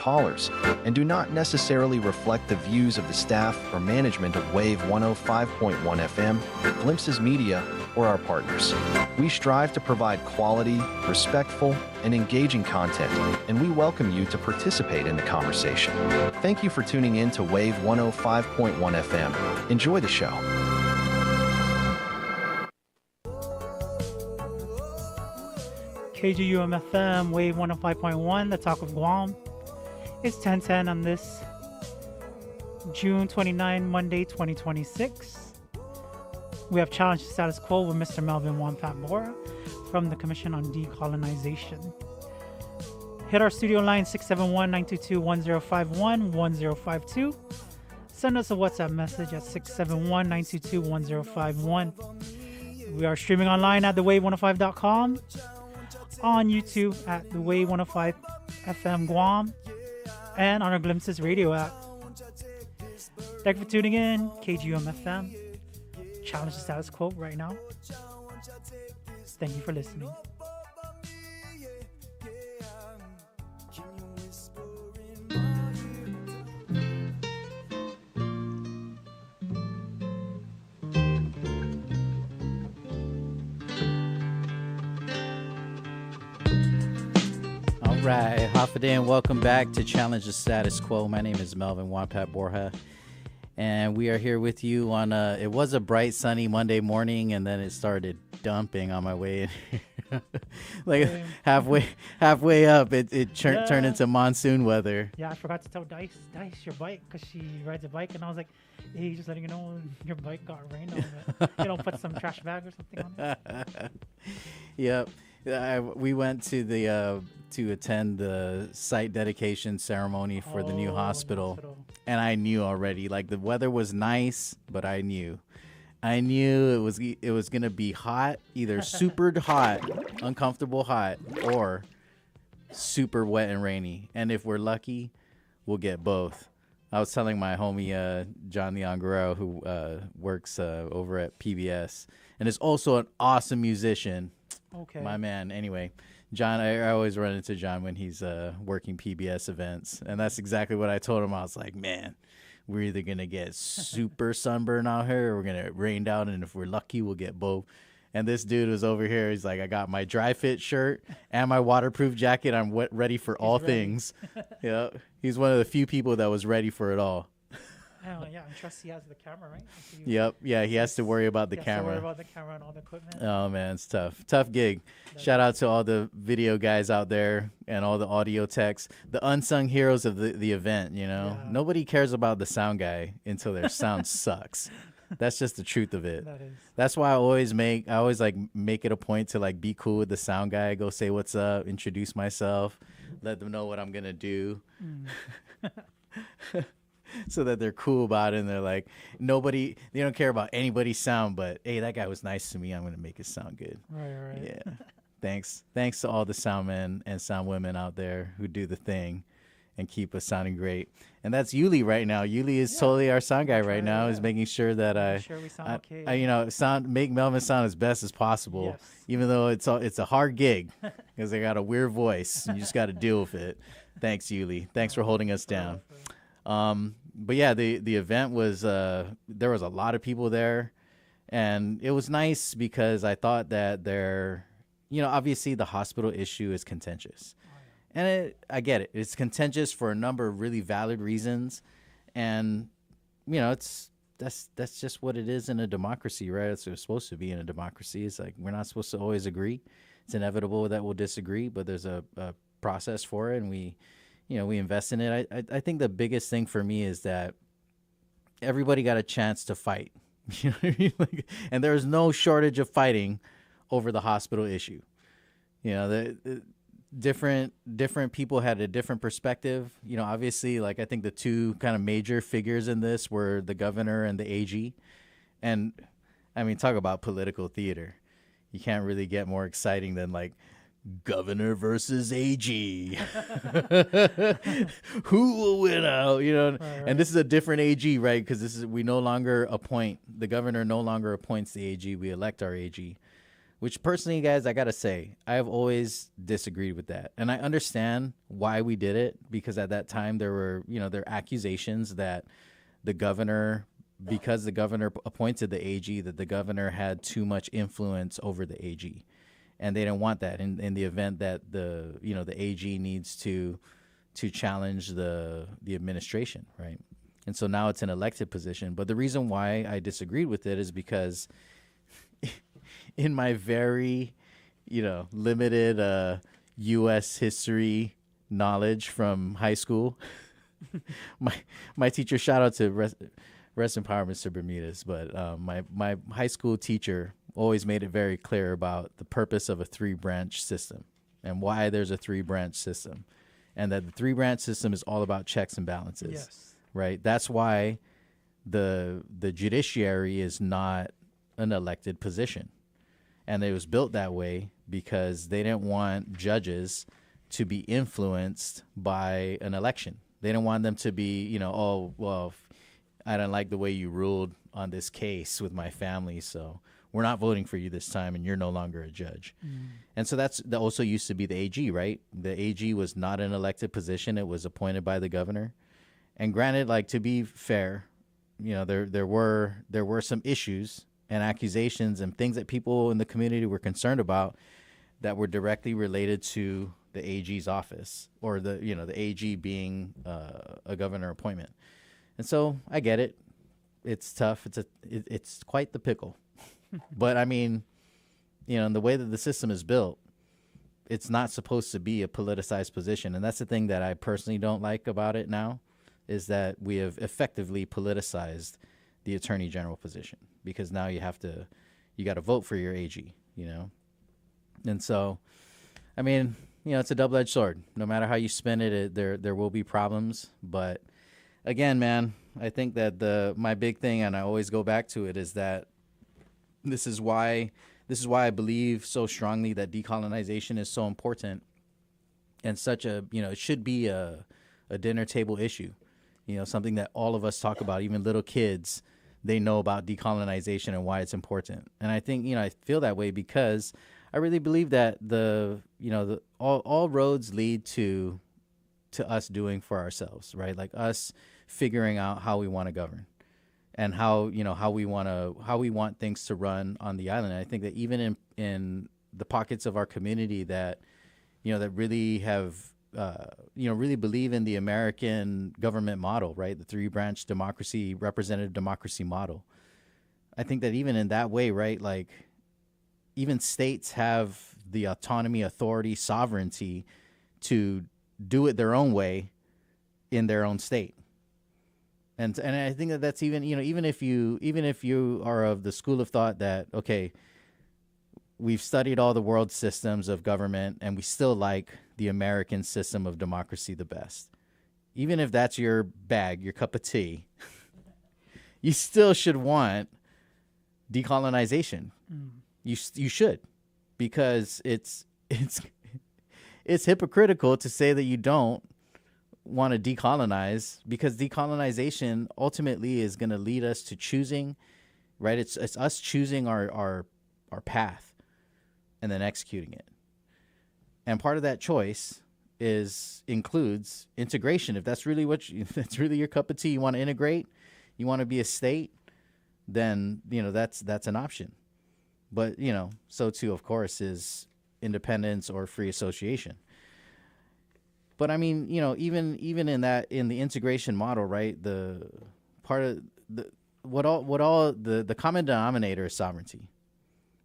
callers and do not necessarily reflect the views of the staff or management of Wave 105.1 FM, Glimpses Media, or our partners. We strive to provide quality, respectful, and engaging content, and we welcome you to participate in the conversation. Thank you for tuning in to Wave 105.1 FM. Enjoy the show. KGUM-FM, Wave 105.1, the talk of Guam. It's 10:10 on this June 29, Monday, 2026. We have challenged the status quo with Mr. Melvin WonPat Borja from the Commission on Decolonization. Hit our studio line 671-922-1051-1052. Send us a WhatsApp message at 671-922-1051. We are streaming online at thewave105.com, on YouTube at the Wave 105 FM Guam, and on our Glimpses radio app. Thank you for tuning in. KGUM FM. Challenge the status quo right now. Thank you for listening. Right, Hafadan, welcome back to Challenge the Status Quo. My name is Melvin WonPat Borja, and we are here with you on it was a bright sunny Monday morning, and then it started dumping on my way in here. Like halfway up, it turned into monsoon weather. Yeah, I forgot to tell Dice your bike, because she rides a bike, and I was like, hey, just letting you know your bike got rained on it. Put some trash bag or something on it. Yep. We went to the to attend the site dedication ceremony for the new hospital, and I knew already. Like, the weather was nice, but I knew it was gonna be hot, either super hot, uncomfortable hot, or super wet and rainy. And if we're lucky, we'll get both. I was telling my homie John Leon Guerrero, who works over at PBS and is also an awesome musician. Okay. My man. Anyway, John, I always run into John when he's working PBS events. And that's exactly what I told him. I was like, man, we're either going to get super sunburn out here, or we're going to rain down. And if we're lucky, we'll get both. And this dude was over here. He's like, I got my dry fit shirt and my waterproof jacket. I'm ready for all things. Yeah. He's one of the few people that was ready for it all. Oh, yeah, I trust he has the camera, right? Yep. Yeah, he has to worry about the camera. Worry about the camera and all the equipment. Oh, man, it's tough. Tough gig. Shout out to all the video guys out there and all the audio techs, the unsung heroes of the event, you know? Yeah. Nobody cares about the sound guy until their sound sucks. That's just the truth of it. That's why I always make it a point to like be cool with the sound guy, go say what's up, introduce myself, let them know what I'm going to do. So that they're cool about it, and they're like, they don't care about anybody's sound, but hey, that guy was nice to me, I'm going to make it sound good. Right. Yeah. Thanks to all the soundmen and sound women out there who do the thing and keep us sounding great. And that's Yuli right now. Yuli is totally our sound guy right now. Is making sure that we sound okay. Make Melvin sound as best as possible. Yes. Even though it's a hard gig because I got a weird voice. And you just got to deal with it. Thanks, Yuli. Thanks for holding us down. But yeah, the event was there was a lot of people there, and it was nice because I thought that obviously the hospital issue is contentious. And I get it. It's contentious for a number of really valid reasons. And, that's just what it is in a democracy, right? It's what it's supposed to be in a democracy. It's like we're not supposed to always agree. It's inevitable that we'll disagree, but there's a process for it, and we invest in it. I think the biggest thing for me is that everybody got a chance to fight. You know what I mean? And there's no shortage of fighting over the hospital issue. The different people had a different perspective. Obviously, like, I think the two kind of major figures in this were the governor and the AG. And I mean, talk about political theater. You can't really get more exciting than like governor versus AG. Who will win out? Right. And this is a different AG, right? Because we no longer appoint, the governor no longer appoints the AG. We elect our AG, which personally, guys, I got to say, I have always disagreed with that. And I understand why we did it, because at that time there were, there were accusations that the governor, because the governor appointed the AG, that the governor had too much influence over the AG. And they didn't want that in the event that the AG needs to challenge the administration, right? And so now it's an elected position. But the reason why I disagreed with it is because in my very, limited U.S. history knowledge from high school, my teacher, shout out to rest in power, Mr. Bermudez, but my high school teacher always made it very clear about the purpose of a 3-branch system and why there's a 3-branch system, and that the 3-branch system is all about checks and balances. Yes. Right. That's why the judiciary is not an elected position. And it was built that way because they didn't want judges to be influenced by an election. They didn't want them to be, oh, well, I don't like the way you ruled on this case with my family, so we're not voting for you this time, and you're no longer a judge. And so that also used to be the AG, right? The AG was not an elected position. It was appointed by the governor. And granted, like, to be fair, there were some issues and accusations and things that people in the community were concerned about that were directly related to the AG's office, or the AG being a governor appointment. And so I get it. It's tough. It's quite the pickle. But I mean, in the way that the system is built, it's not supposed to be a politicized position. And that's the thing that I personally don't like about it now, is that we have effectively politicized the attorney general position, because now you got to vote for your AG, And so, I mean, it's a double-edged sword. No matter how you spin it, there will be problems. But again, man, I think that my big thing, and I always go back to it, is that this is why I believe so strongly that decolonization is so important, and such a, it should be a dinner table issue, something that all of us talk about. Even little kids, they know about decolonization and why it's important. And I think, I feel that way because I really believe that all roads lead to us doing for ourselves, right? Like us figuring out how we want to govern, and how we want things to run on the island. And I think that even in the pockets of our community that that really have really believe in the American government model, right? The 3-branch democracy, representative democracy model. I think that even in that way, right, like even states have the autonomy, authority, sovereignty to do it their own way in their own state. And I think that that's even, even if you are of the school of thought that, okay, we've studied all the world systems of government and we still like the American system of democracy the best. Even if that's your bag, your cup of tea, you still should want decolonization. You should, because it's hypocritical to say that you don't want to decolonize, because decolonization ultimately is going to lead us to choosing, right? It's us choosing our path and then executing it. And part of that choice includes integration. If that's really if that's really your cup of tea, you want to integrate, you want to be a state, then that's an option. But so too, of course, is independence or free association. But I mean, even in the integration model, right? The part of the common denominator is sovereignty.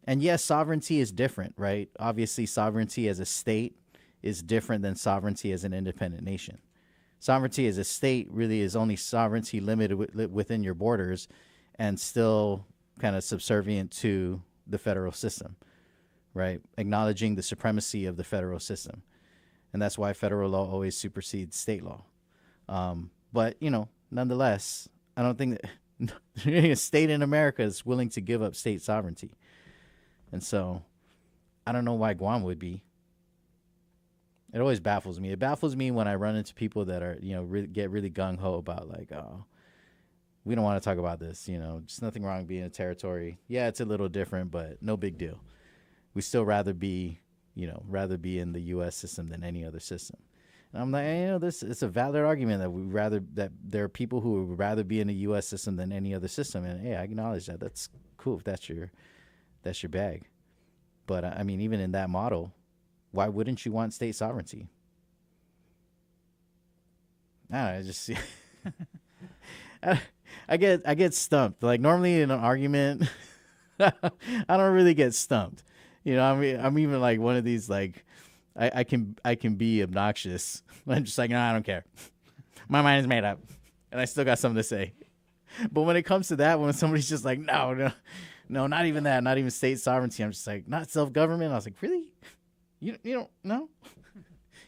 And yes, sovereignty is different, right? Obviously, sovereignty as a state is different than sovereignty as an independent nation. Sovereignty as a state really is only sovereignty limited within your borders, and still kind of subservient to the federal system, right? Acknowledging the supremacy of the federal system. And that's why federal law always supersedes state law. But, nonetheless, I don't think that a state in America is willing to give up state sovereignty. And so I don't know why Guam would be. It always baffles me. It baffles me when I run into people that are, get really gung-ho about like, oh, we don't want to talk about this. Just nothing wrong being a territory. Yeah, it's a little different, but no big deal. we still rather be in the U.S. system than any other system. And I'm like, it's a valid argument that there are people who would rather be in the U.S. system than any other system. And hey, I acknowledge that. That's cool if that's your bag. But I mean, even in that model, why wouldn't you want state sovereignty? I just see. I get stumped. Like normally in an argument, I don't really get stumped. I mean, I'm even like one of these like. I can be obnoxious. I'm just like, no, I don't care. My mind is made up, and I still got something to say. But when it comes to that, when somebody's just like, no, not even that, not even state sovereignty, I'm just like, not self-government. I was like, really? You don't know?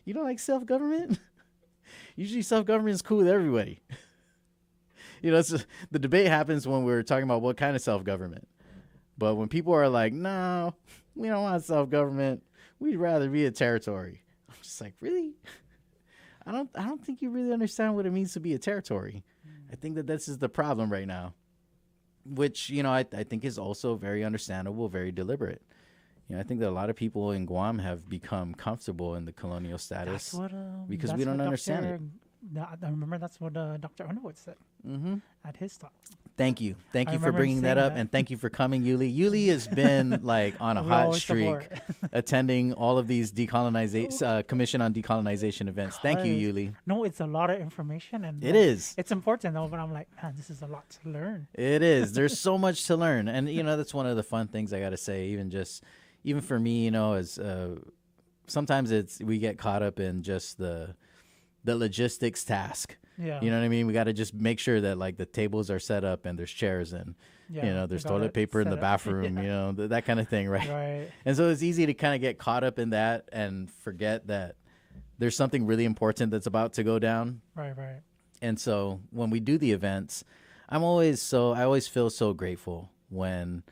You don't like self-government? Usually self-government is cool with everybody. The debate happens when we're talking about what kind of self-government. But when people are like, no, we don't want self-government. We'd rather be a territory. I'm just like, really? I don't think you really understand what it means to be a territory. I think that this is the problem right now, which, I think is also very understandable, very deliberate. I think that a lot of people in Guam have become comfortable in the colonial status because we don't understand it. I remember that's what Dr. Underwood said at his talk. Thank you for bringing that up, and thank you for coming, Yuli. Yuli has been like on a hot streak, attending all of these Commission on Decolonization events. Thank you, Yuli. No, it's a lot of information, and it is. It's important though. But I'm like, man, this is a lot to learn. It is. There's so much to learn, and that's one of the fun things I got to say. Even for me, as sometimes we get caught up in just the logistics task. Yeah. You know what I mean? We got to just make sure that like the tables are set up and there's chairs and there's toilet paper in the bathroom, that kind of thing, right? Right. And so it's easy to kind of get caught up in that and forget that there's something really important that's about to go down. Right. And so when we do the events, I always feel so grateful when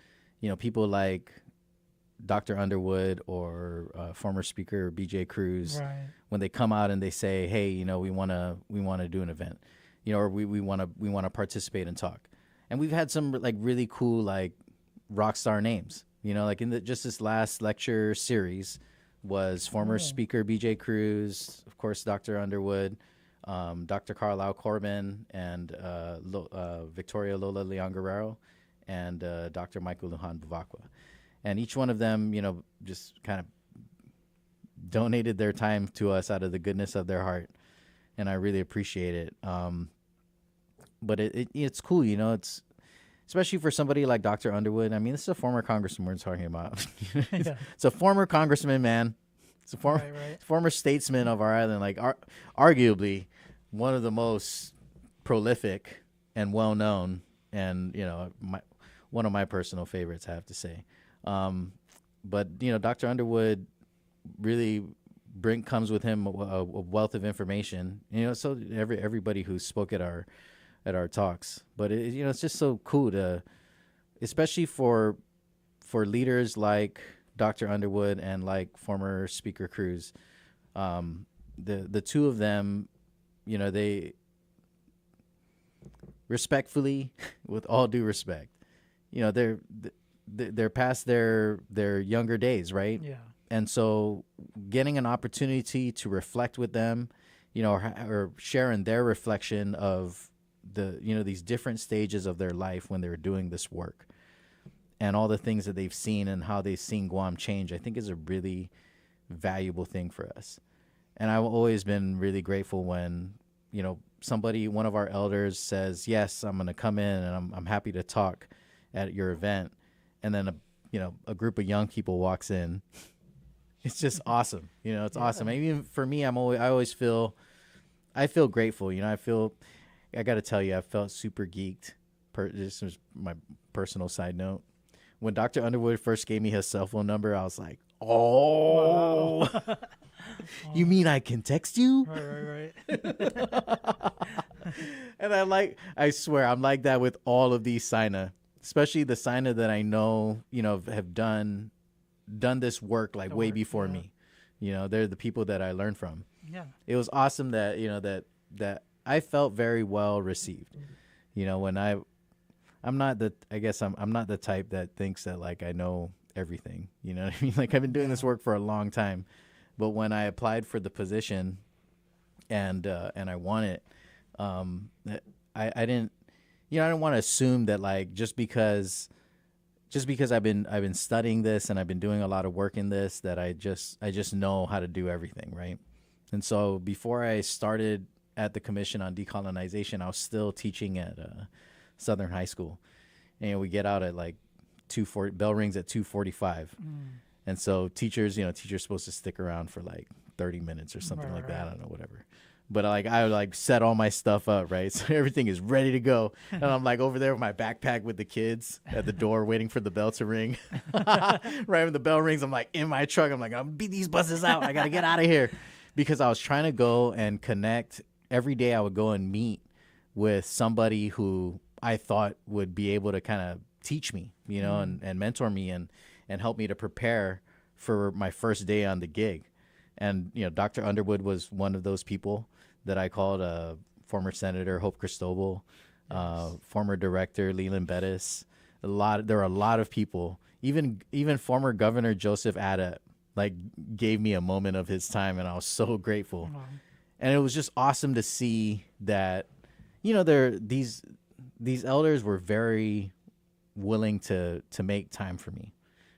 people like Dr. Underwood or former speaker BJ Cruz, when they come out and they say, "Hey, we want to do an event, or we want to participate and talk," and we've had some like really cool like rock star names, like in just this last lecture series was former speaker BJ Cruz, of course Dr. Underwood, Dr. Carlisle Corbin, and Victoria Lola Leon Guerrero, and Dr. Michael Lujan Bavacqua. And each one of them, just kind of donated their time to us out of the goodness of their heart. And I really appreciate it. But it's cool, it's especially for somebody like Dr. Underwood. I mean, this is a former congressman we're talking about. It's a former congressman, man. It's a former statesman of our island, like arguably one of the most prolific and well-known and, one of my personal favorites, I have to say. But Dr. Underwood really comes with him a wealth of information. So everybody who spoke at our talks. But it's just so cool to, especially for leaders like Dr. Underwood and like former Speaker Cruz. The two of them, they respectfully, with all due respect, they're past their younger days, right? Yeah. And so getting an opportunity to reflect with them, or share in their reflection of these different stages of their life when they're doing this work and all the things that they've seen and how they've seen Guam change, I think is a really valuable thing for us. And I've always been really grateful when, one of our elders says, yes, I'm going to come in and I'm happy to talk at your event. And then a group of young people walks in. It's just awesome. It's awesome. And even for me, I always feel grateful. I got to tell you, I felt super geeked. This was my personal side note. When Dr. Underwood first gave me his cell phone number, I was like, oh, wow. You mean I can text you? Right. And I swear, I'm like that with all of these SINA. Especially the SINA that I know, have done this work like way before me. They're the people that I learned from. Yeah. It was awesome that, that I felt very well received. When I'm not the type that thinks that like I know everything. You know what I mean? Like, I've been doing this work for a long time, but when I applied for the position and I won it, I didn't, I didn't want to assume that, like, just because I've been studying this and I've been doing a lot of work in this, that I just know how to do everything, right? And so before I started at the Commission on Decolonization, I was still teaching at Southern High School, and we get out at like 2:40. Bell rings at 2:45, and so teachers supposed to stick around for like 30 minutes or something like that. I don't know, whatever. But like, I like set all my stuff up, right? So everything is ready to go. And I'm like over there with my backpack with the kids at the door waiting for the bell to ring. Right when the bell rings, I'm like in my truck. I'm like, I'm gonna beat these buses out. I got to get out of here. Because I was trying to go and connect. Every day I would go and meet with somebody who I thought would be able to kind of teach me, and mentor me and help me to prepare for my first day on the gig. And, Dr. Underwood was one of those people that I called, former Senator Hope Cristobal, former Director Leland Bettis. There are a lot of people, even former Governor Joseph Adat, like, gave me a moment of his time, and I was so grateful. And it was just awesome to see that, these elders were very willing to make time for me.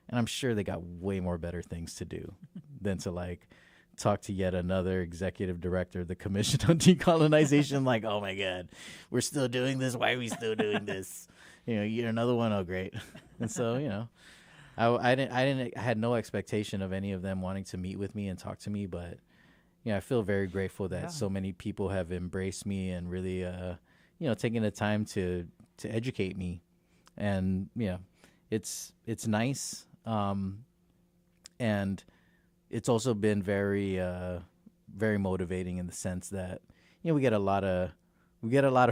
And I'm sure they got way more better things to do than to, like, talk to yet another executive director of the Commission on Decolonization. Like, oh my God, we're still doing this. Why are we still doing this? You're another one. Oh, great. And so, I had no expectation of any of them wanting to meet with me and talk to me, but I feel very grateful that so many people have embraced me and really, taking the time to educate me. And it's nice. And it's also been very, very motivating in the sense that, we get a lot of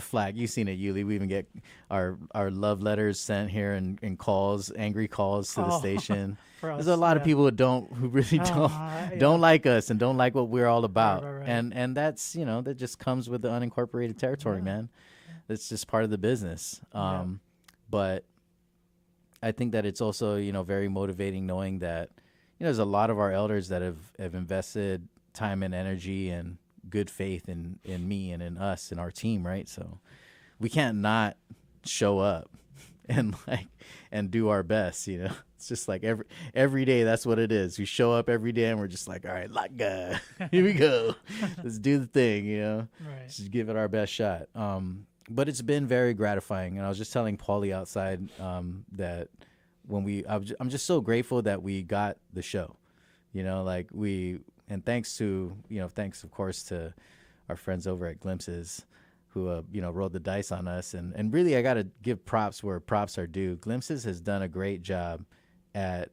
flack. You've seen it, Yuli. We even get our love letters sent here and calls, angry calls to the station. There's a lot of people who really don't like us and don't like what we're all about. Right. And that's, that just comes with the unincorporated territory, man. That's just part of the business. But I think that it's also, very motivating knowing that, there's a lot of our elders that have invested time and energy and good faith in me and in us and our team, right? So we can't not show up and do our best, It's just like every day, that's what it is. We show up every day and we're just like, all right, here we go. Let's do the thing, Right. Just give it our best shot. But it's been very gratifying. And I was just telling Paulie outside that I'm just so grateful that we got the show, and thanks of course to our friends over at Glimpses who, rolled the dice on us. And really, I got to give props where props are due. Glimpses has done a great job at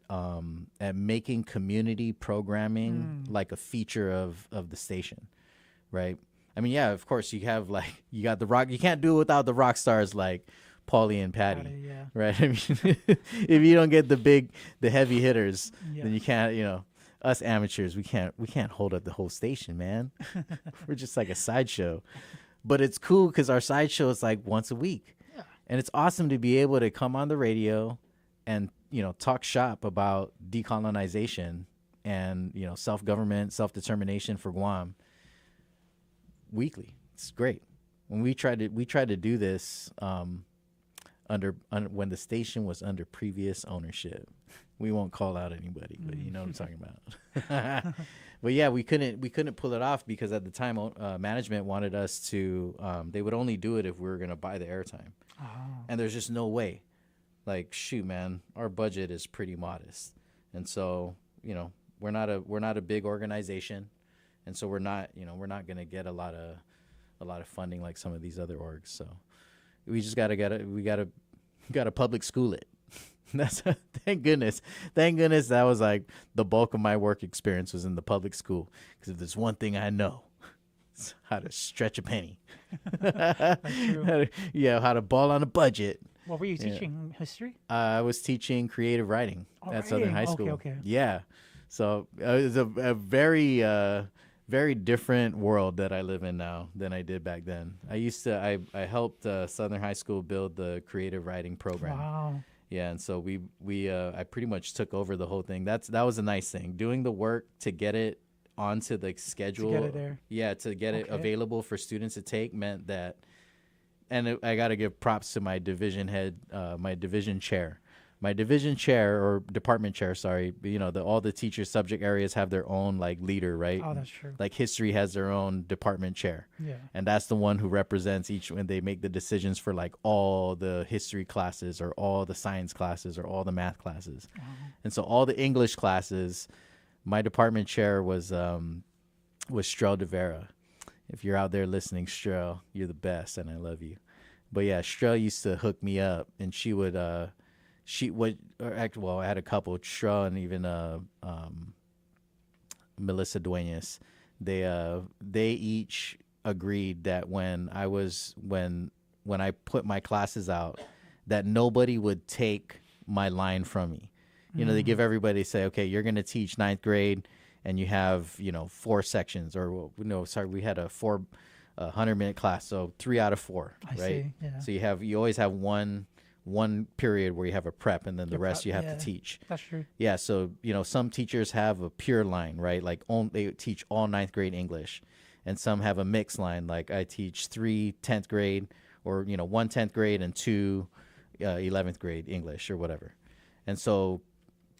making community programming like a feature of the station, right? I mean, yeah, of course you got the rock. You can't do it without the rock stars like Paulie and Patty, right? I mean, if you don't get the heavy hitters, then you can't, us amateurs, we can't hold up the whole station, man. We're just like a sideshow. But it's cool because our sideshow is like once a week. Yeah. And it's awesome to be able to come on the radio and, talk shop about decolonization and, self-government, self-determination for Guam weekly. It's great. When we tried to do this under when the station was under previous ownership. We won't call out anybody, but you know what I'm talking about. But yeah, we couldn't pull it off because at the time management wanted us to. They would only do it if we were going to buy the airtime, and there's just no way. Like, shoot, man, our budget is pretty modest, and so we're not a big organization, and so we're not going to get a lot of funding like some of these other orgs. So we just gotta public school it. That's thank goodness that was like the bulk of my work experience was in the public school, because if there's one thing I know, it's how to stretch a penny. That's true. How to ball on a budget. What were you teaching? History? I was teaching creative writing at Southern High School. Okay. Yeah, so it's a very very different world that I live in now than I did back then. I helped Southern High School build the creative writing program. Wow. Yeah, and so I pretty much took over the whole thing. That was a nice thing. Doing the work to get it onto the schedule. To get it there. Yeah, to get it Okay. available for students to take meant that, and I got to give props to my division head, my division chair. My division chair or department chair, sorry, you know, all the teacher subject areas have their own like leader, right? Oh, that's true. Like history has their own department chair. Yeah. And that's the one who represents each when they make the decisions for like all the history classes or all the science classes or all the math classes. And so all the English classes, my department chair was Strel de Vera. If you're out there listening, Strel, you're the best and I love you. But yeah, Strel used to hook me up, and she would I had a couple, Strel and even Melissa Duenas. They each agreed that when I put my classes out, that nobody would take my line from me. You know, they give everybody, say, okay, you're going to teach 9th grade, and you have, 4 sections, or we had a 100-minute class, so 3 out of 4, right? See, yeah. So you always have one period where you have a prep, and then the rest you have to teach. That's true. Yeah, so some teachers have a pure line, right? Like they teach all 9th grade English, and some have a mixed line. Like I teach 3 10th grade, or 1 10th grade and 2 11th grade English or whatever. And so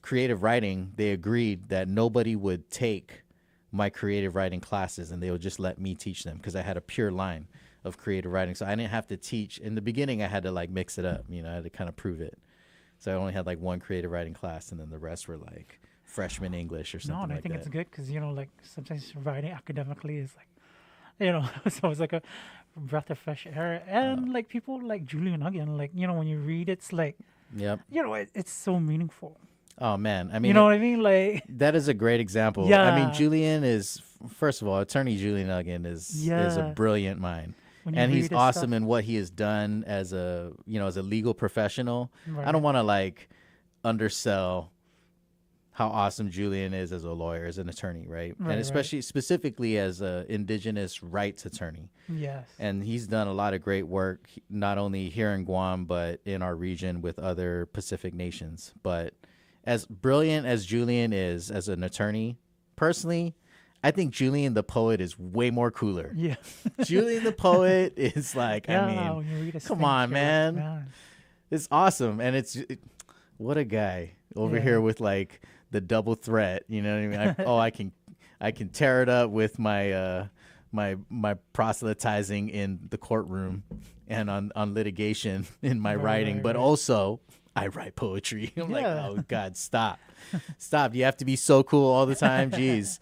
creative writing, they agreed that nobody would take my creative writing classes, and they would just let me teach them because I had a pure line of creative writing. So I didn't have to teach. In the beginning, I had to like mix it up. I had to kind of prove it. So I only had like 1 creative writing class, and then the rest were like freshman English or something No, and like I think that. it's good because, like sometimes writing academically is like, it's always like a breath of fresh air. And like people like Julian again, like, when you read, it's like, Yep. It's so meaningful. Oh, man. I mean, You know what I mean? Like, that is a great example. Yeah. I mean, Julian is, first of all, Attorney Julian Uggan is a brilliant mind. when you And read he's his awesome stuff. in what he has done as a legal professional. Right. I don't want to like undersell how awesome Julian is as a lawyer, as an attorney, right? Right, And especially specifically as a indigenous rights attorney. Yes. And he's done a lot of great work, not only here in Guam, but in our region with other Pacific nations. But as brilliant as Julian is as an attorney, personally, I think Julian the poet is way more cooler. Yeah. Julian the poet is like, Yeah, I mean, when you read his come things, on, you're like, man. It's awesome. And what a guy over Yeah. here with like the double threat. You know what I mean? I can tear it up with my my proselytizing in the courtroom and on litigation in my writing, but also I write poetry. I'm like, Yeah. oh God, stop. Stop. You have to be so cool all the time. Jeez.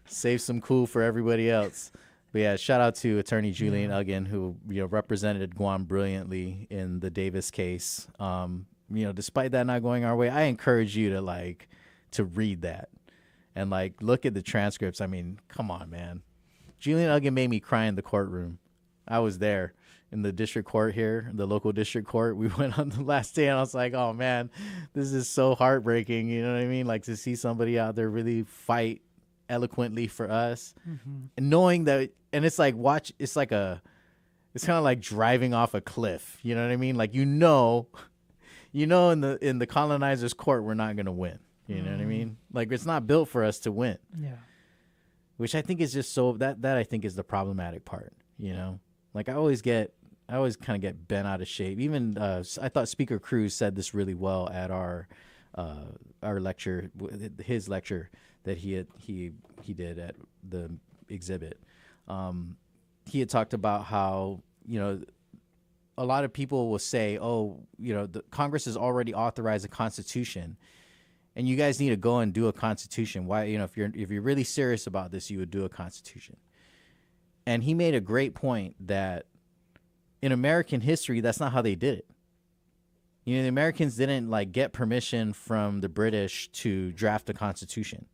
Save some cool for everybody else. But yeah, shout out to Attorney Julian Uggan, who represented Guam brilliantly in the Davis case. Despite that not going our way, I encourage you to read that and look at the transcripts. I mean, come on, man. Julian Uggan made me cry in the courtroom. I was there in the district court here, the local district court. We went on the last day, and I was like, oh man, this is so heartbreaking. You know what I mean? Like to see somebody out there really fight eloquently for us, and knowing that, and it's like it's kind of like driving off a cliff. You know what I mean? Like in the colonizer's court, we're not gonna win. You know what I mean? Like it's not built for us to win. Yeah. Which I think is just so that I think is the problematic part. Like I always kind of get bent out of shape. Even I thought Speaker Cruz said this really well at our lecture, his lecture that he did at the exhibit. He had talked about how a lot of people will say, oh, the Congress has already authorized a constitution, and you guys need to go and do a constitution. Why, if you're really serious about this, you would do a constitution. And he made a great point that in American history, that's not how they did it. The Americans didn't get permission from the British to draft a constitution.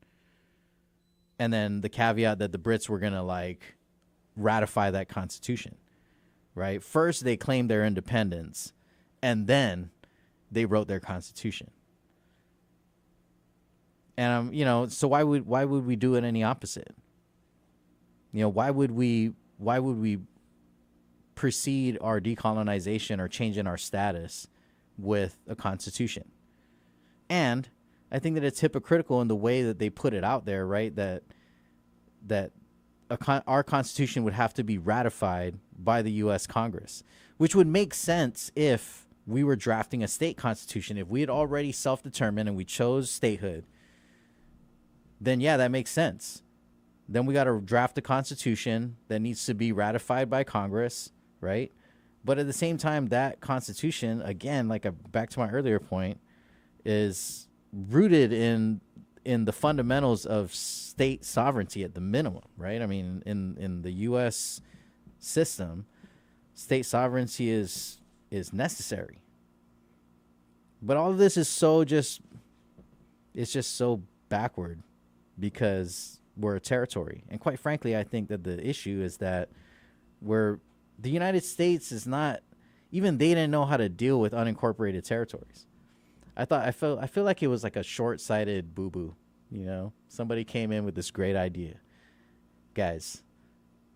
And then the caveat that the Brits were going to ratify that constitution, right? First, they claimed their independence, and then they wrote their constitution. And so why would we do it any opposite? Why would we precede our decolonization or changing our status with a constitution. And I think that it's hypocritical in the way that they put it out there, right? That our Constitution would have to be ratified by the U.S. Congress, which would make sense if we were drafting a state constitution. If we had already self-determined and we chose statehood, then yeah, that makes sense. Then we got to draft a constitution that needs to be ratified by Congress, right? But at the same time, that constitution, again, like back to my earlier point, is rooted in the fundamentals of state sovereignty at the minimum, right? I mean, in the U.S. system, state sovereignty is necessary. But all of this is it's just so backward because we're a territory. And quite frankly, I think that the issue is that the United States is not, even they didn't know how to deal with unincorporated territories. I feel like it was like a short-sighted boo-boo, you know? Somebody came in with this great idea. Guys,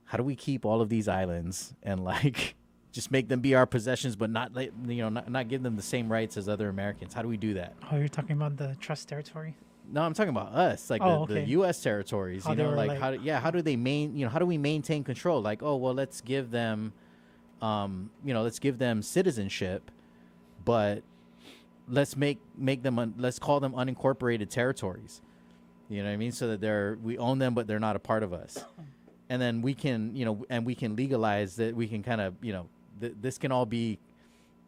how do we keep all of these islands and like just make them be our possessions, but not give them the same rights as other Americans? How do we do that? Oh, you're talking about the trust territory? No, I'm talking about us, like the U.S. territories. How do we maintain control? Like, oh well, let's give them, citizenship, but let's let's call them unincorporated territories. You know what I mean? So that we own them, but they're not a part of us. And then we can, we can legalize that. We can kind of, this can all be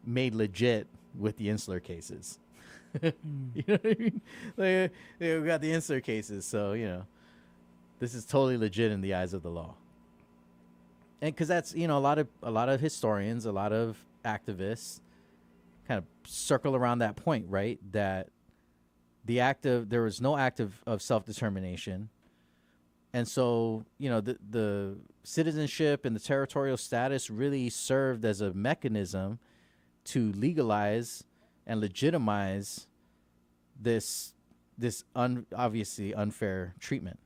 made legit with the insular cases. You know what I mean? Like, we got the insular cases, so this is totally legit in the eyes of the law. And because that's a lot of historians, a lot of activists, kind of circle around that point, right? That there was no act of self-determination, and so the citizenship and the territorial status really served as a mechanism to legalize and legitimize this obviously unfair treatment.